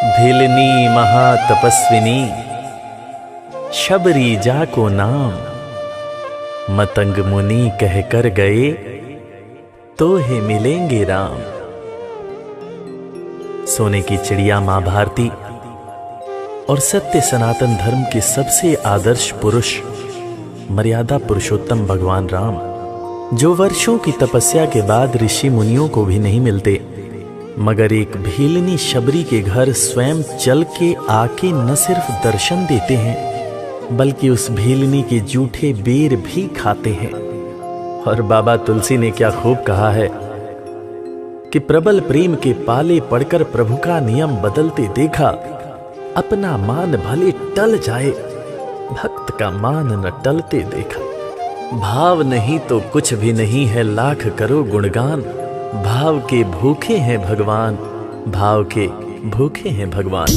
भिलनी महातपस्विनी शबरी जाको नाम, मतंग मुनि कह कर गए तो हे मिलेंगे राम। सोने की चिड़िया मां भारती और सत्य सनातन धर्म के सबसे आदर्श पुरुष मर्यादा पुरुषोत्तम भगवान राम, जो वर्षों की तपस्या के बाद ऋषि मुनियों को भी नहीं मिलते, मगर एक भीलनी शबरी के घर स्वयं चल के आके न सिर्फ दर्शन देते हैं बल्कि उस भीलनी के जूठे बेर भी खाते हैं। और बाबा तुलसी ने क्या खूब कहा है कि प्रबल प्रेम के पाले पड़कर प्रभु का नियम बदलते देखा, अपना मान भले टल जाए भक्त का मान न टलते देखा। भाव नहीं तो कुछ भी नहीं है, लाख करो गुणगान, भाव के भूखे हैं भगवान, भाव के भूखे हैं भगवान।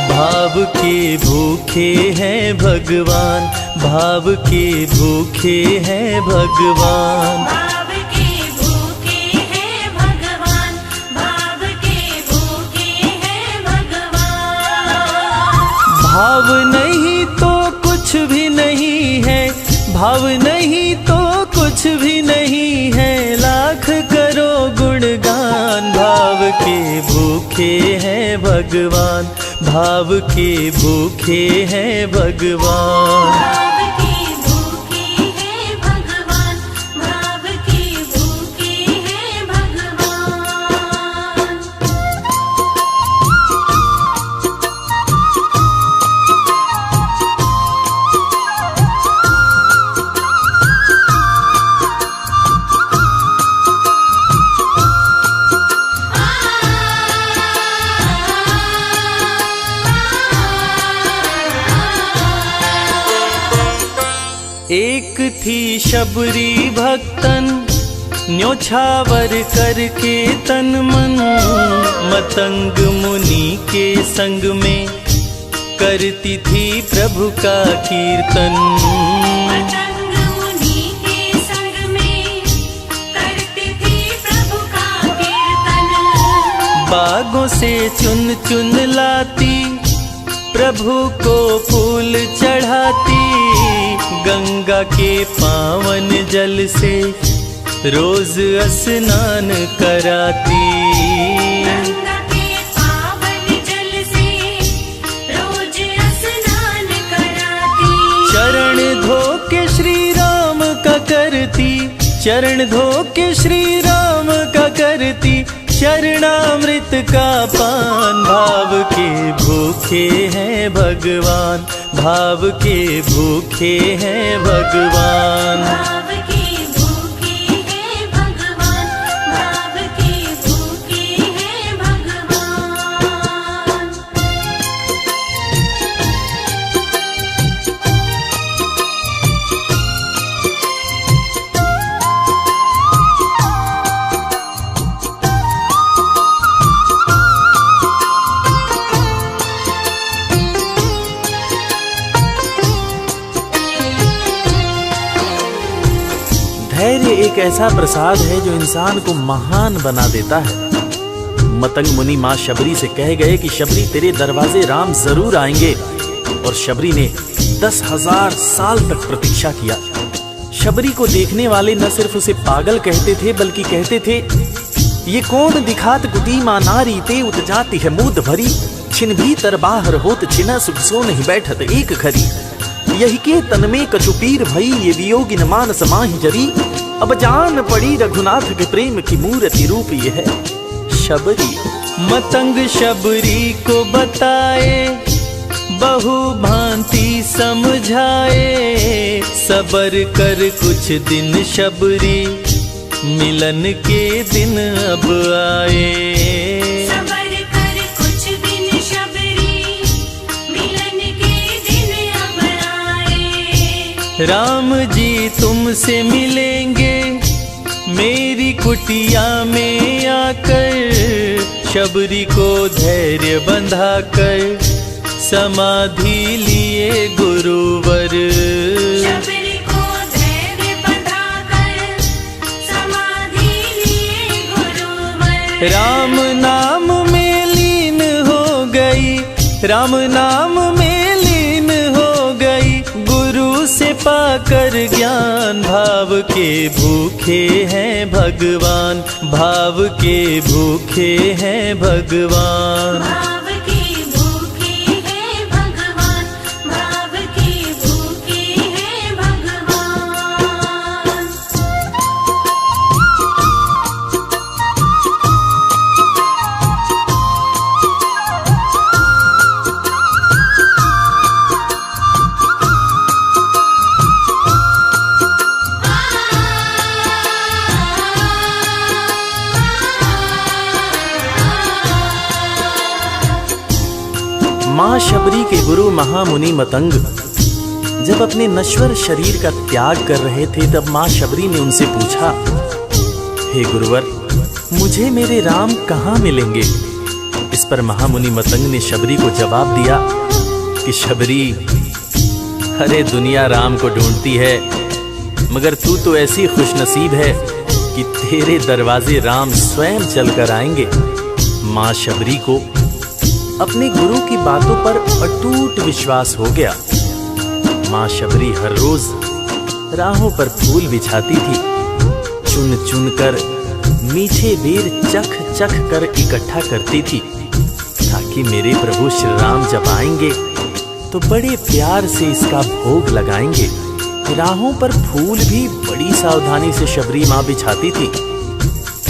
भाव के भूखे हैं भगवान, भाव के भूखे हैं भगवान, भाव के भूखे हैं भगवान, भाव के भूखे हैं भगवान। भाव नहीं तो कुछ भी नहीं है, भाव नहीं तो कुछ भी नहीं है, लाख करो गुणगान। भाव के भूखे हैं भगवान, भाव के भूखे हैं भगवान। भाव के भूखे हैं भगवान, भाव के भूखे हैं भगवान। एक थी शबरी भक्तन, न्योछावर करके तन मन, मतंग मुनि के संग में करती थी प्रभु का कीर्तन। मतंग मुनि के संग में करती थी प्रभु का कीर्तन। बागों से चुन चुन लाती, प्रभु को फूल चढ़ाती, गंगा के पावन जल से रोज स्नान कराती। गंगा के पावन जल से रोज स्नान कराती। चरण धो के श्री राम का करती, चरण धो के श्री राम का करती, चरणामृत का पान। भाव के भूखे हैं भगवान, भाव के भूखे हैं भगवान। भाव के भूखे हैं भगवान, भाव के भूखे हैं भगवान। धैर्य एक ऐसा प्रसाद है जो इंसान को महान बना देता है। मतंग मुनि मां शबरी से कह गए कि शबरी तेरे दरवाजे राम जरूर आएंगे, और शबरी ने 10,000 साल तक प्रतीक्षा किया। शबरी को देखने वाले न सिर्फ उसे पागल कहते थे बल्कि कहते थे, ये कौन दिखात कुटी मां नारी ते उत जाती है मूद भरी, छिन भीतर बाहर होत छिना सुख सो नहीं बैठत एक घड़ी, यही के तन में कछुपीर भई ये वियोगिन मानस माहि जरी, अब जान पड़ी रघुनाथ के प्रेम की मूर्ति रूप ये है शबरी। मतंग शबरी को बताए, बहु भांति समझाए, सबर कर कुछ दिन शबरी, मिलन के दिन अब आए। सबर कर कुछ दिन शबरी, मिलन के दिन अब आए। राम जी तुमसे मिलेंगे मेरी कुटिया में आकर, शबरी को धैर्य बंधाकर समाधि लिए गुरुवर। शबरी को धैर्य बंधाकर समाधि लिए गुरुवर। राम नाम में लीन हो गई, राम नाम में लीन हो गई, गुरु से पाकर ज्ञान। भाव के भूखे हैं भगवान, भाव के भूखे हैं भगवान। भाव के भूखे हैं भगवान, भाव के भूखे हैं भगवान। माँ शबरी के गुरु महामुनि मतंग जब अपने नश्वर शरीर का त्याग कर रहे थे, तब माँ शबरी ने उनसे पूछा, हे गुरुवर, मुझे मेरे राम कहाँ मिलेंगे? इस पर महामुनि मतंग ने शबरी को जवाब दिया कि शबरी, अरे दुनिया राम को ढूंढती है, मगर तू तो ऐसी खुशनसीब है कि तेरे दरवाजे राम स्वयं चलकर आएंगे। माँ शबरी को अपने गुरु की बातों पर अटूट विश्वास हो गया। माँ शबरी हर रोज राहों पर फूल बिछाती थी, चुन चुन कर मीठे बेर चख चख कर इकट्ठा करती थी, ताकि मेरे प्रभु श्री राम जब आएंगे तो बड़े प्यार से इसका भोग लगाएंगे। राहों पर फूल भी बड़ी सावधानी से शबरी माँ बिछाती थी।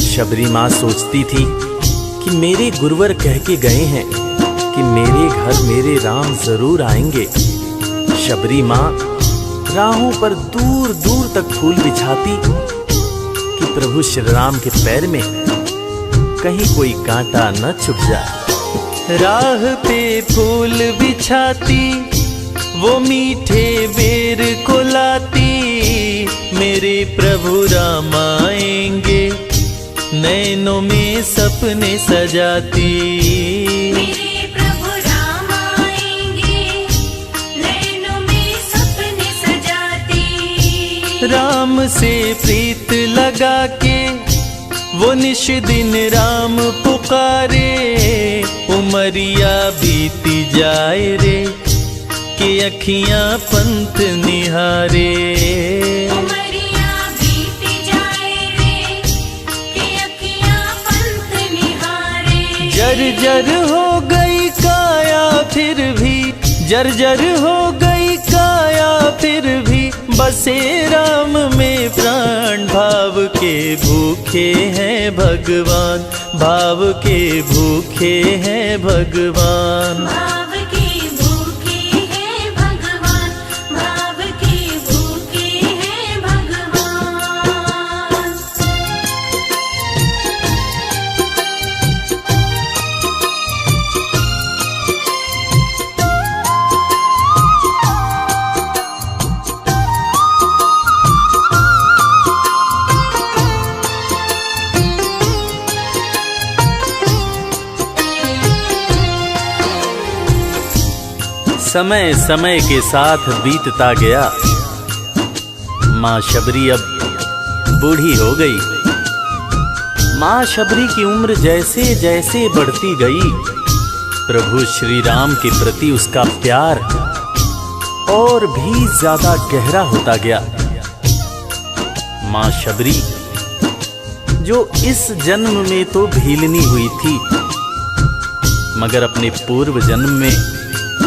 शबरी माँ सोचती थी कि मेरे गुरुवर कह के गए हैं कि मेरे घर मेरे राम जरूर आएंगे। शबरी माँ राहों पर दूर दूर तक फूल बिछाती कि प्रभु श्री राम के पैर में कहीं कोई कांटा न चुभ जाए। राह पे फूल बिछाती, वो मीठे बेर को लाती, मेरे प्रभु राम आएंगे, नैनों में सपने सजाती। मेरे प्रभु राम आएंगे, नैनों में सपने सजाती। राम से प्रीत लगा के वो निश दिन राम पुकारे, उमरिया बीती जाए रे कि अखियां पंथ निहारे। उमरिया बीती जाए रे कि अखियां पंथ निहारे। जर्जर हो गई काया फिर भी, जर्जर हो गई काया फिर भी, बसे राम में प्राण। भाव के भूखे हैं भगवान, भाव के भूखे हैं भगवान। भाव के भूखे हैं भगवान, भाव के भूखे हैं भगवान। समय समय के साथ बीतता गया। माँ शबरी अब बूढ़ी हो गई। माँ शबरी की उम्र जैसे जैसे बढ़ती गई, प्रभु श्री राम के प्रति उसका प्यार और भी ज्यादा गहरा होता गया। माँ शबरी जो इस जन्म में तो भीलनी हुई थी, मगर अपने पूर्व जन्म में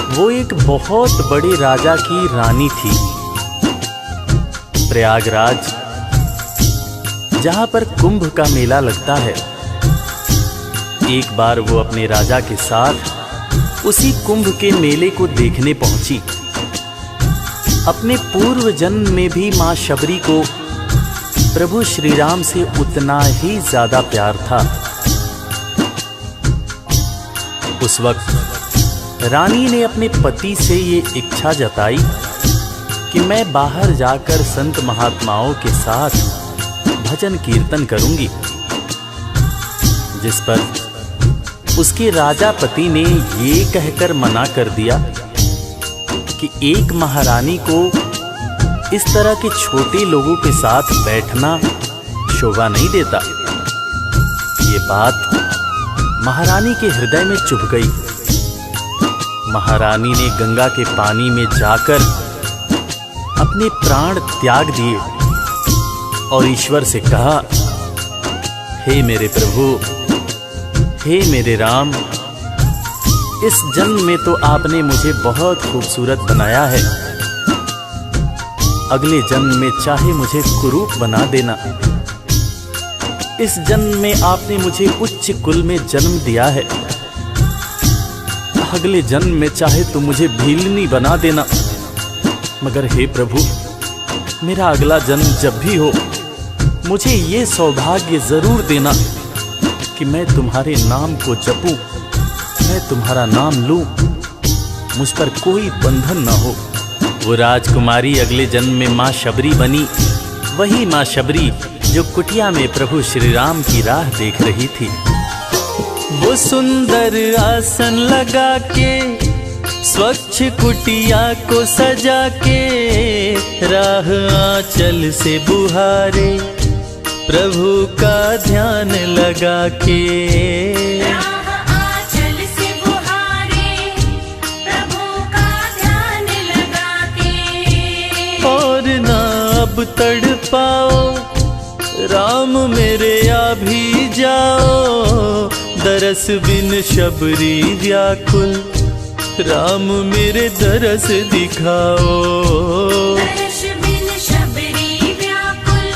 वो एक बहुत बड़े राजा की रानी थी। प्रयागराज, जहां पर कुंभ का मेला लगता है, एक बार वो अपने राजा के साथ उसी कुंभ के मेले को देखने पहुंची। अपने पूर्व जन्म में भी मां शबरी को प्रभु श्री राम से उतना ही ज्यादा प्यार था। उस वक्त रानी ने अपने पति से ये इच्छा जताई कि मैं बाहर जाकर संत महात्माओं के साथ भजन कीर्तन करूंगी, जिस पर उसके राजा पति ने ये कहकर मना कर दिया कि एक महारानी को इस तरह के छोटे लोगों के साथ बैठना शोभा नहीं देता। ये बात महारानी के हृदय में चुभ गई। महारानी ने गंगा के पानी में जाकर अपने प्राण त्याग दिए और ईश्वर से कहा, हे मेरे प्रभु, हे मेरे राम, इस जन्म में तो आपने मुझे बहुत खूबसूरत बनाया है, अगले जन्म में चाहे मुझे कुरूप बना देना। इस जन्म में आपने मुझे उच्च कुल में जन्म दिया है, अगले जन्म में चाहे तो मुझे भीलनी बना देना। मगर हे प्रभु, मेरा अगला जन्म जब भी हो, मुझे ये सौभाग्य जरूर देना कि मैं तुम्हारे नाम को जपूं, मैं तुम्हारा नाम लूं, मुझ पर कोई बंधन ना हो। वो राजकुमारी अगले जन्म में माँ शबरी बनी, वही माँ शबरी जो कुटिया में प्रभु श्री राम की राह देख रही थी। वो सुंदर आसन लगा के स्वच्छ कुटिया को सजा के राह आंचल से बुहारे प्रभु का ध्यान लगा के। राह आंचल से बुहारे प्रभु का ध्यान लगा के। और ना अब तड़पाओ राम मेरे, आ भी जाओ, दरस बिन शबरी व्याकुल, राम मेरे दरस दिखाओ। दर्श बिन शबरी व्याकुल,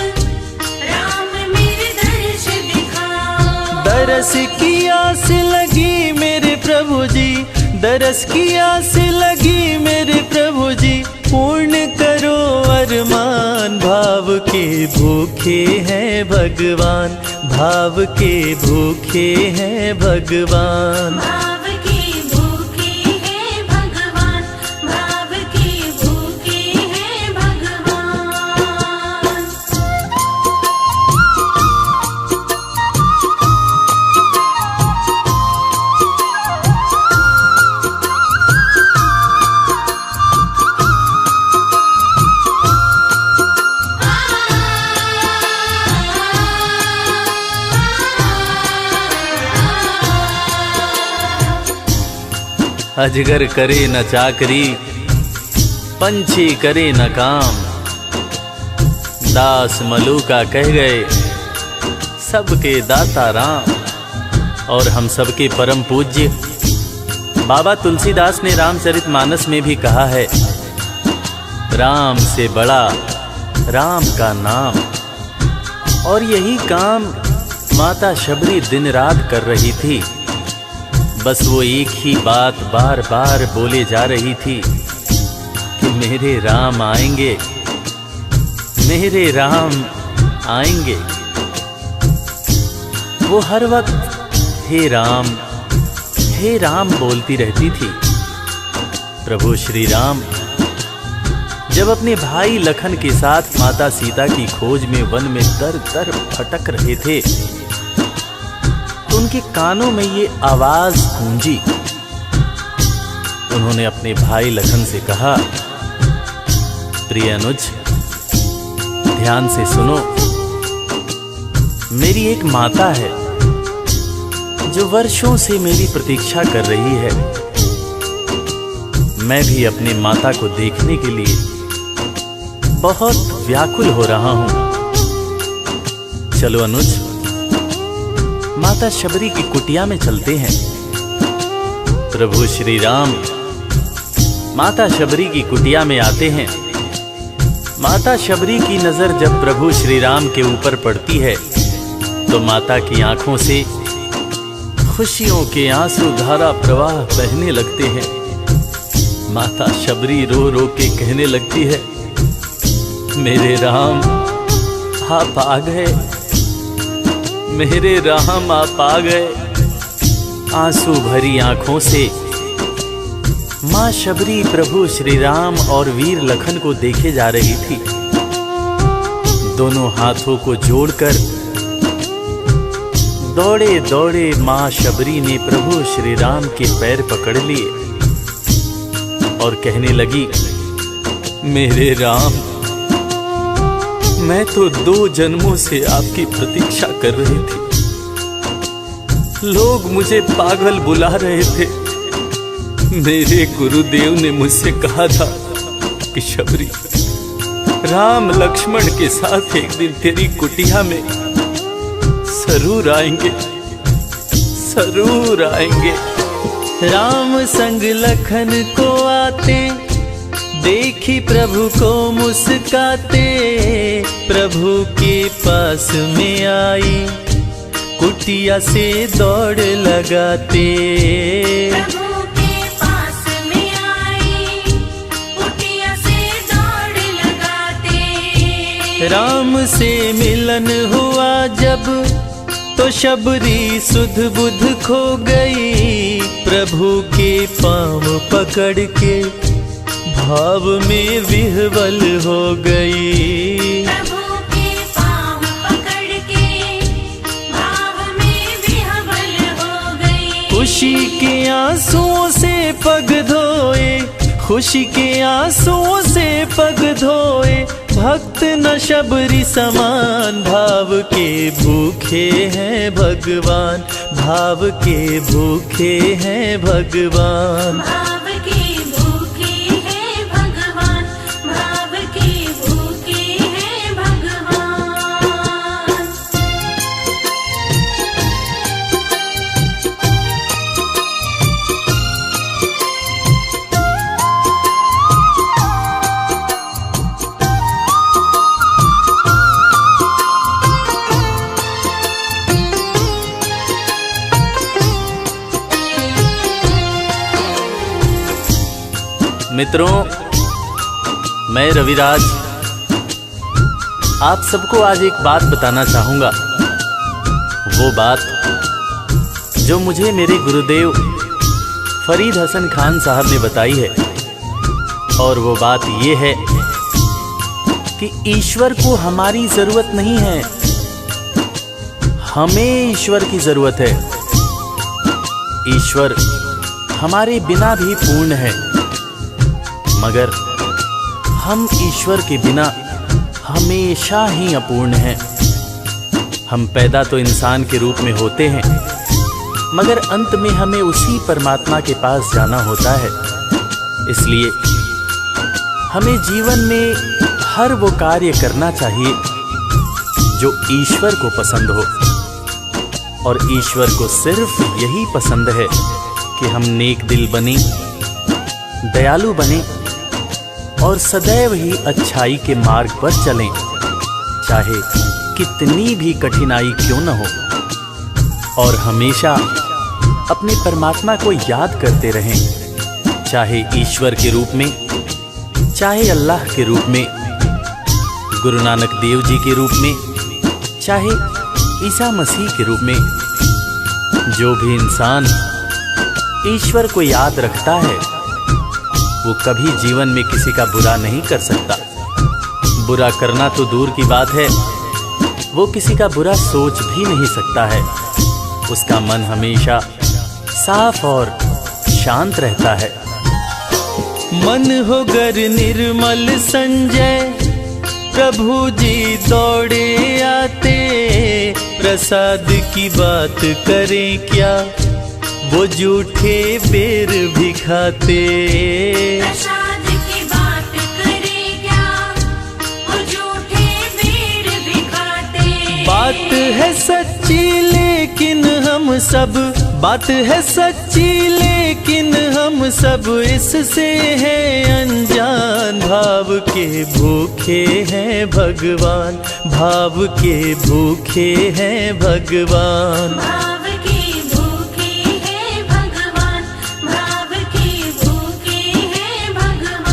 राम मेरे दर्श दिखाओ। दरस की आस लगी मेरे प्रभु जी, दरस की आस लगी मेरे प्रभु जी, पूर्ण करो अरमान। भाव के भूखे हैं भगवान, भाव के भूखे हैं भगवान। भाव के भूखे हैं भगवान, भाव के भूखे हैं भगवान। अजगर करे न चाकरी, पंछी करे न काम, दास मलूका कह गए सबके दाता राम। और हम सबके परम पूज्य बाबा तुलसीदास ने रामचरितमानस में भी कहा है, राम से बड़ा राम का नाम। और यही काम माता शबरी दिन रात कर रही थी। बस वो एक ही बात बार बार बोले जा रही थी कि मेरे राम आएंगे, मेरे राम आएंगे। वो हर वक्त हे राम बोलती रहती थी। प्रभु श्री राम जब अपने भाई लखन के साथ माता सीता की खोज में वन में दर दर भटक रहे थे, तो उनके कानों में ये आवाज गूंजी। उन्होंने अपने भाई लखन से कहा, प्रिय अनुज, ध्यान से सुनो। मेरी एक माता है जो वर्षों से मेरी प्रतीक्षा कर रही है। मैं भी अपनी माता को देखने के लिए बहुत व्याकुल हो रहा हूं। चलो अनुज, माता शबरी की कुटिया में चलते हैं। प्रभु श्री राम माता शबरी की कुटिया में आते हैं। माता शबरी की नजर जब प्रभु श्री राम के ऊपर पड़ती है तो माता की आंखों से खुशियों के आंसू धारा प्रवाह बहने लगते हैं। माता शबरी रो रो के कहने लगती है, मेरे राम आप आ गए, मेरे राम आप आ गए। आंसू भरी आंखों से मां शबरी प्रभु श्री राम और वीर लखन को देखे जा रही थी। दोनों हाथों को जोड़कर दौड़े दौड़े माँ शबरी ने प्रभु श्री राम के पैर पकड़ लिए और कहने लगी, मेरे राम, मैं तो 2 जन्मों से आपकी प्रतीक्षा कर रही थी। लोग मुझे पागल बुला रहे थे। मेरे गुरुदेव ने मुझसे कहा था कि शबरी, राम लक्ष्मण के साथ एक दिन तेरी कुटिया में जरूर आएंगे, जरूर आएंगे। राम संग लखन को आते, देखी प्रभु को मुस्काते, प्रभु के पास में आई, कुटिया से दौड़ लगाते। प्रभु के पास में आई, कुटिया से दौड़ लगाते। राम से मिलन हुआ जब, तो शबरी सुध बुध खो गई, प्रभु के पाँव पकड़ के भाव में विह्वल हो गई। प्रभु के पाँव पकड़ के भाव में विह्वल हो गई। खुशी के आंसुओं से पग धोए, खुशी के आंसुओं से पग धोए, भक्त न शबरी समान, भाव के भूखे हैं भगवान, भाव के भूखे हैं भगवान। भाव के भूखे हैं भगवान, भाव के भूखे हैं भगवान। मित्रों, मैं रविराज आप सबको आज एक बात बताना चाहूंगा। वो बात जो मुझे मेरे गुरुदेव फरीद हसन खान साहब ने बताई है, और वो बात ये है कि ईश्वर को हमारी जरूरत नहीं है, हमें ईश्वर की जरूरत है। ईश्वर हमारे बिना भी पूर्ण है, मगर हम ईश्वर के बिना हमेशा ही अपूर्ण हैं। हम पैदा तो इंसान के रूप में होते हैं, मगर अंत में हमें उसी परमात्मा के पास जाना होता है। इसलिए हमें जीवन में हर वो कार्य करना चाहिए जो ईश्वर को पसंद हो, और ईश्वर को सिर्फ यही पसंद है कि हम नेक दिल बने, दयालु बने और सदैव ही अच्छाई के मार्ग पर चलें, चाहे कितनी भी कठिनाई क्यों न हो, और हमेशा अपने परमात्मा को याद करते रहें, चाहे ईश्वर के रूप में, चाहे अल्लाह के रूप में, गुरु नानक देव जी के रूप में, चाहे ईसा मसीह के रूप में। जो भी इंसान ईश्वर को याद रखता है, वो कभी जीवन में किसी का बुरा नहीं कर सकता। बुरा करना तो दूर की बात है, वो किसी का बुरा सोच भी नहीं सकता है। उसका मन हमेशा साफ और शांत रहता है। मन हो गर निर्मल संजय, प्रभु जी दौड़े आते, प्रसाद की बात करें क्या, वो झूठे बेर भी खाते। प्रसाद की बात करें क्या, वो झूठे बेर भी खाते। बात है सच्ची लेकिन हम सब, बात है सच्ची लेकिन हम सब इससे हैं अनजान। भाव के भूखे हैं भगवान, भाव के भूखे हैं भगवान। भाव के भूखे हैं भगवान, भाव के भूखे हैं भगवान।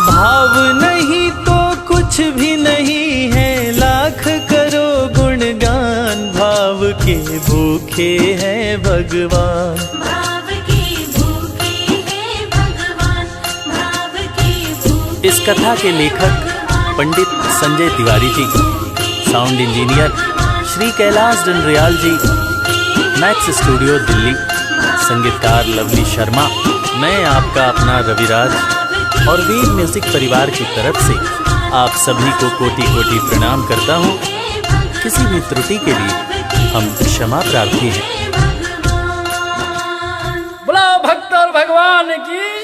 भाव नहीं तो कुछ भी नहीं है, लाख करो गुणगान। भाव के भूखे हैं भगवान, भाव के भूखे हैं भगवान, भाव के भूखे। इस कथा के लेखक पंडित संजय तिवारी जी, साउंड इंजीनियर श्री कैलाश डंडरियाल जी, मैक्स स्टूडियो दिल्ली, संगीतकार लवली शर्मा, मैं आपका अपना रविराज और वीर म्यूजिक परिवार की तरफ से आप सभी को कोटि कोटि प्रणाम करता हूँ। किसी भी त्रुटि के लिए हम क्षमा प्रार्थी हैं। बोला भक्त और भगवान की